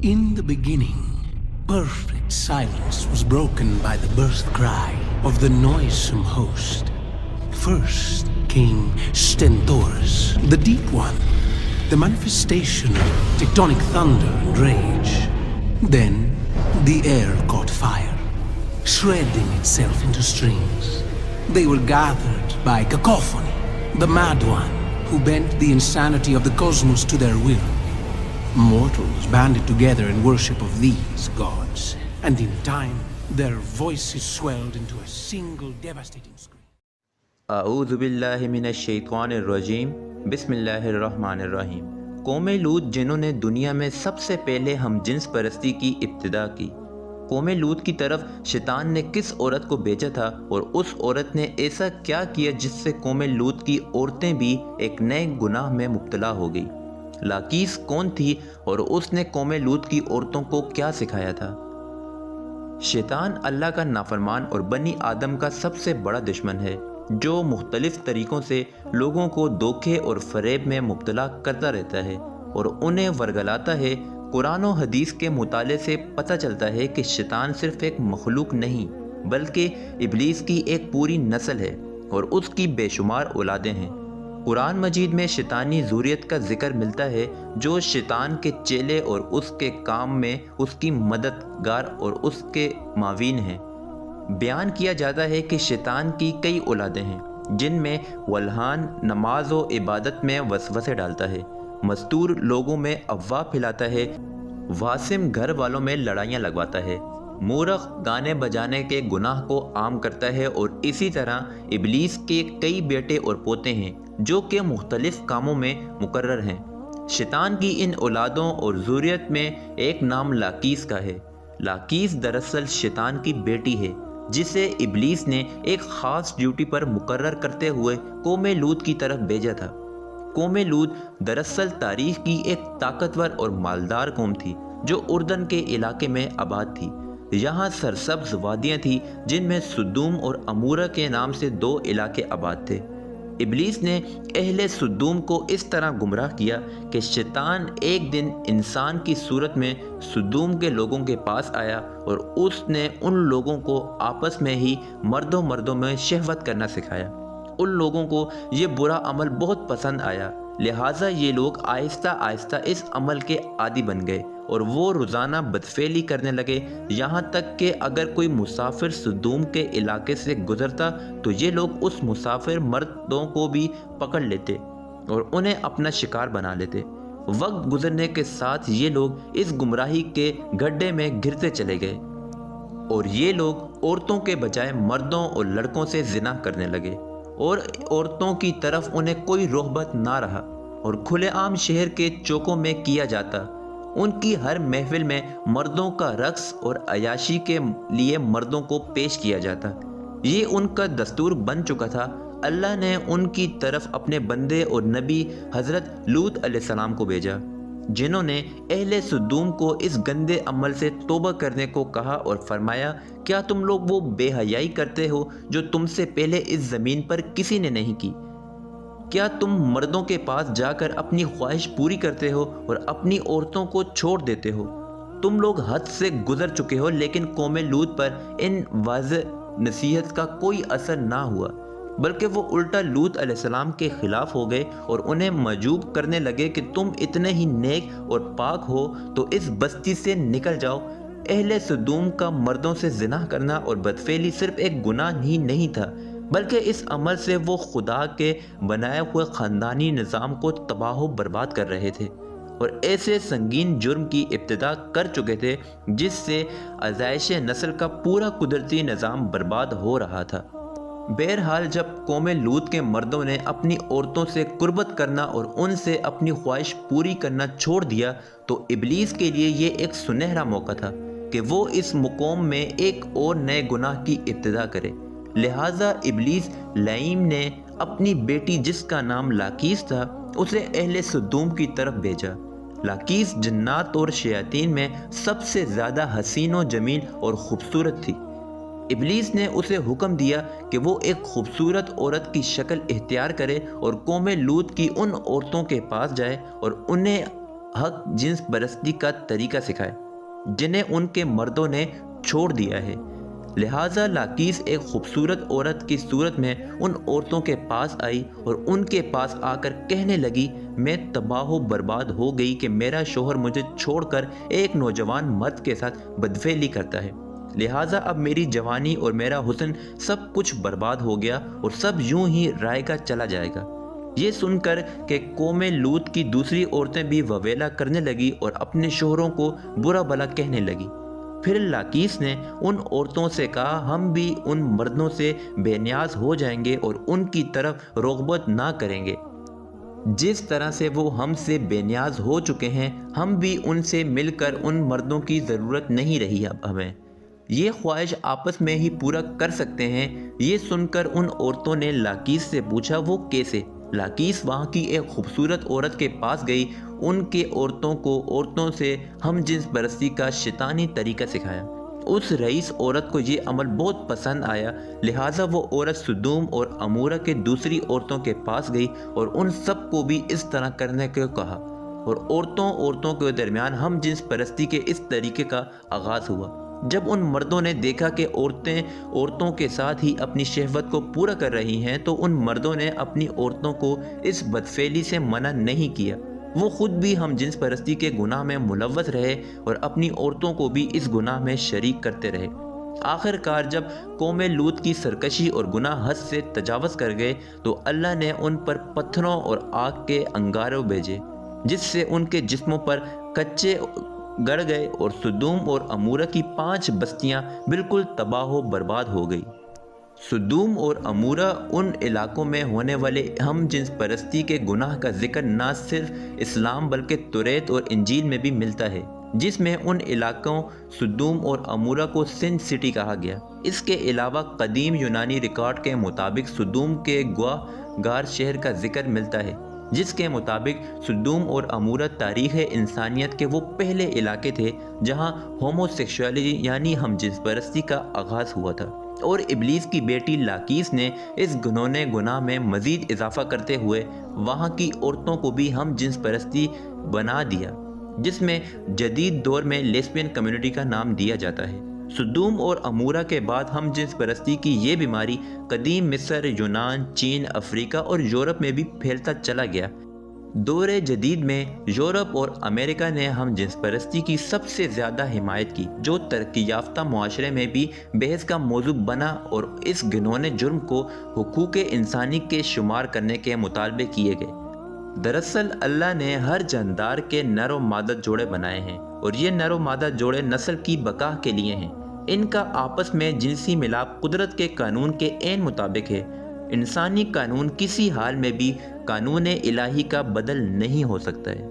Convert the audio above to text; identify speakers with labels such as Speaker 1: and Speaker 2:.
Speaker 1: In the beginning, perfect silence was broken by the birth cry of the noisome host. First came Stentorus, the Deep One, the manifestation of tectonic thunder and rage. Then the air caught fire, shredding itself into strings. They were gathered by Cacophony, the Mad One, who bent the insanity of the cosmos to their will. Mortals banded together in worship of these gods, and in time, their voices swelled into a single devastating scream.
Speaker 2: اعوذ باللہ من الشیطان الرجیم بسم اللہ الرحمن الرحیم۔ قوم لوط جنہوں نے دنیا میں سب سے پہلے ہم جنس پرستی کی ابتدا کی۔ قوم لوط کی طرف شیطان نے کس عورت کو بھیجا تھا اور اس عورت نے ایسا کیا کیا جس سے قوم لوط کی عورتیں بھی ایک نئے گناہ میں مبتلا ہو گئی؟ لاکیس کون تھی اور اس نے قوم لوط کی عورتوں کو کیا سکھایا تھا؟ شیطان اللہ کا نافرمان اور بنی آدم کا سب سے بڑا دشمن ہے، جو مختلف طریقوں سے لوگوں کو دھوکے اور فریب میں مبتلا کرتا رہتا ہے اور انہیں ورگلاتا ہے۔ قرآن و حدیث کے مطالعے سے پتہ چلتا ہے کہ شیطان صرف ایک مخلوق نہیں بلکہ ابلیس کی ایک پوری نسل ہے اور اس کی بے شمار اولادیں ہیں۔ قرآن مجید میں شیطانی ذریت کا ذکر ملتا ہے جو شیطان کے چیلے اور اس کے کام میں اس کی مددگار اور اس کے معاون ہیں۔ بیان کیا جاتا ہے کہ شیطان کی کئی اولادیں ہیں جن میں والہان نماز و عبادت میں وسوسے ڈالتا ہے، مستور لوگوں میں افواہ پھیلاتا ہے، واسم گھر والوں میں لڑائیاں لگواتا ہے، مورخ گانے بجانے کے گناہ کو عام کرتا ہے، اور اسی طرح ابلیس کے کئی بیٹے اور پوتے ہیں جو کہ مختلف کاموں میں مقرر ہیں۔ شیطان کی ان اولادوں اور ذریت میں ایک نام لاکیس کا ہے۔ لاکیس دراصل شیطان کی بیٹی ہے جسے ابلیس نے ایک خاص ڈیوٹی پر مقرر کرتے ہوئے قوم لوط کی طرف بھیجا تھا۔ قوم لوط دراصل تاریخ کی ایک طاقتور اور مالدار قوم تھی جو اردن کے علاقے میں آباد تھی۔ یہاں سرسبز وادیاں تھیں جن میں سدوم اور عمورہ کے نام سے دو علاقے آباد تھے۔ ابلیس نے اہل سدوم کو اس طرح گمراہ کیا کہ شیطان ایک دن انسان کی صورت میں سدوم کے لوگوں کے پاس آیا اور اس نے ان لوگوں کو آپس میں ہی مردوں میں شہوت کرنا سکھایا۔ ان لوگوں کو یہ برا عمل بہت پسند آیا، لہٰذا یہ لوگ آہستہ آہستہ اس عمل کے عادی بن گئے اور وہ روزانہ بدفعلی کرنے لگے، یہاں تک کہ اگر کوئی مسافر سدوم کے علاقے سے گزرتا تو یہ لوگ اس مسافر مردوں کو بھی پکڑ لیتے اور انہیں اپنا شکار بنا لیتے۔ وقت گزرنے کے ساتھ یہ لوگ اس گمراہی کے گڈھے میں گرتے چلے گئے اور یہ لوگ عورتوں کے بجائے مردوں اور لڑکوں سے زنا کرنے لگے، اور عورتوں کی طرف انہیں کوئی رغبت نہ رہا اور کھلے عام شہر کے چوکوں میں کیا جاتا۔ ان کی ہر محفل میں مردوں کا رقص اور عیاشی کے لیے مردوں کو پیش کیا جاتا۔ یہ ان کا دستور بن چکا تھا۔ اللہ نے ان کی طرف اپنے بندے اور نبی حضرت لوط علیہ السلام کو بھیجا، جنہوں نے اہل سدوم کو اس گندے عمل سے توبہ کرنے کو کہا اور فرمایا، کیا تم لوگ وہ بے حیائی کرتے ہو جو تم سے پہلے اس زمین پر کسی نے نہیں کی؟ کیا تم مردوں کے پاس جا کر اپنی خواہش پوری کرتے ہو اور اپنی عورتوں کو چھوڑ دیتے ہو؟ تم لوگ حد سے گزر چکے ہو، لیکن قوم لوط پر ان واضح نصیحت کا کوئی اثر نہ ہوا، بلکہ وہ الٹا لوط علیہ السلام کے خلاف ہو گئے اور انہیں مجوب کرنے لگے کہ تم اتنے ہی نیک اور پاک ہو تو اس بستی سے نکل جاؤ۔ اہل سدوم کا مردوں سے زنا کرنا اور بدفعلی صرف ایک گناہ ہی نہیں تھا، بلکہ اس عمل سے وہ خدا کے بنائے ہوئے خاندانی نظام کو تباہ و برباد کر رہے تھے اور ایسے سنگین جرم کی ابتدا کر چکے تھے جس سے آزائش نسل کا پورا قدرتی نظام برباد ہو رہا تھا۔ بہرحال جب قوم لوط کے مردوں نے اپنی عورتوں سے قربت کرنا اور ان سے اپنی خواہش پوری کرنا چھوڑ دیا تو ابلیس کے لیے یہ ایک سنہرا موقع تھا کہ وہ اس مقام میں ایک اور نئے گناہ کی ابتدا کرے۔ لہٰذا ابلیس لعین نے اپنی بیٹی جس کا نام لاکیس تھا اسے اہل سدوم کی طرف بھیجا۔ لاکیس جنات اور شیاطین میں سب سے زیادہ حسین و جمیل اور خوبصورت تھی۔ ابلیس نے اسے حکم دیا کہ وہ ایک خوبصورت عورت کی شکل اختیار کرے اور قوم لوط کی ان عورتوں کے پاس جائے اور انہیں حق جنس پرستی کا طریقہ سکھائے جنہیں ان کے مردوں نے چھوڑ دیا ہے۔ لہٰذا لاکیس ایک خوبصورت عورت کی صورت میں ان عورتوں کے پاس آئی اور ان کے پاس آ کر کہنے لگی، میں تباہ و برباد ہو گئی کہ میرا شوہر مجھے چھوڑ کر ایک نوجوان مرد کے ساتھ بدفعلی کرتا ہے، لہٰذا اب میری جوانی اور میرا حسن سب کچھ برباد ہو گیا اور سب یوں ہی رائے گا چلا جائے گا۔ یہ سن کر کہ قوم لوط کی دوسری عورتیں بھی وویلا کرنے لگی اور اپنے شوہروں کو برا بھلا کہنے لگی۔ پھر لاکیس نے ان عورتوں سے کہا، ہم بھی ان مردوں سے بے نیاز ہو جائیں گے اور ان کی طرف رغبت نہ کریں گے جس طرح سے وہ ہم سے بے نیاز ہو چکے ہیں، ہم بھی ان سے مل کر ان مردوں کی ضرورت نہیں رہی اب ہمیں، یہ خواہش آپس میں ہی پورا کر سکتے ہیں۔ یہ سن کر ان عورتوں نے لاکیس سے پوچھا، وہ کیسے؟ لاکیس وہاں کی ایک خوبصورت عورت کے پاس گئی، ان کے عورتوں کو عورتوں سے ہم جنس پرستی کا شیطانی طریقہ سکھایا۔ اس رئیس عورت کو یہ عمل بہت پسند آیا، لہٰذا وہ عورت سدوم اور عمورہ کے دوسری عورتوں کے پاس گئی اور ان سب کو بھی اس طرح کرنے کو کہا، اور عورتوں کے درمیان ہم جنس پرستی کے اس طریقے کا آغاز ہوا۔ جب ان مردوں نے دیکھا کہ عورتیں عورتوں کے ساتھ ہی اپنی شہوت کو پورا کر رہی ہیں تو ان مردوں نے اپنی عورتوں کو اس بدفعلی سے منع نہیں کیا، وہ خود بھی ہم جنس پرستی کے گناہ میں ملوث رہے اور اپنی عورتوں کو بھی اس گناہ میں شریک کرتے رہے۔ آخر کار جب قوم لوط کی سرکشی اور گناہ حد سے تجاوز کر گئے تو اللہ نے ان پر پتھروں اور آگ کے انگاروں بھیجے جس سے ان کے جسموں پر کچے گڑ گئے اور سدوم اور عمورہ کی 5 بستیاں بالکل تباہ و برباد ہو گئی۔ سدوم اور عمورہ ان علاقوں میں ہونے والے ہم جنس پرستی کے گناہ کا ذکر نہ صرف اسلام بلکہ توریت اور انجیل میں بھی ملتا ہے، جس میں ان علاقوں سدوم اور عمورہ کو سن سٹی کہا گیا۔ اس کے علاوہ قدیم یونانی ریکارڈ کے مطابق سدوم کے گواہ گار شہر کا ذکر ملتا ہے، جس کے مطابق سدوم اور عمورہ تاریخ انسانیت کے وہ پہلے علاقے تھے جہاں ہومو سیکشوالٹی یعنی ہم جنس پرستی کا آغاز ہوا تھا، اور ابلیس کی بیٹی لاکیس نے اس گھنونے گناہ میں مزید اضافہ کرتے ہوئے وہاں کی عورتوں کو بھی ہم جنس پرستی بنا دیا، جس میں جدید دور میں لیسبین کمیونٹی کا نام دیا جاتا ہے۔ سدوم اور عمورہ کے بعد ہم جنس پرستی کی یہ بیماری قدیم مصر، یونان، چین، افریقہ اور یورپ میں بھی پھیلتا چلا گیا۔ دور جدید میں یورپ اور امریکہ نے ہم جنس پرستی کی سب سے زیادہ حمایت کی، جو ترقی یافتہ معاشرے میں بھی بحث کا موضوع بنا اور اس گھنونے جرم کو حقوق انسانی کے شمار کرنے کے مطالبے کیے گئے۔ دراصل اللہ نے ہر جاندار کے نر و مادہ جوڑے بنائے ہیں اور یہ نر و مادہ جوڑے نسل کی بقا کے لیے ہیں۔ ان کا آپس میں جنسی ملاپ قدرت کے قانون کے عین مطابق ہے۔ انسانی قانون کسی حال میں بھی قانون الہی کا بدل نہیں ہو سکتا ہے۔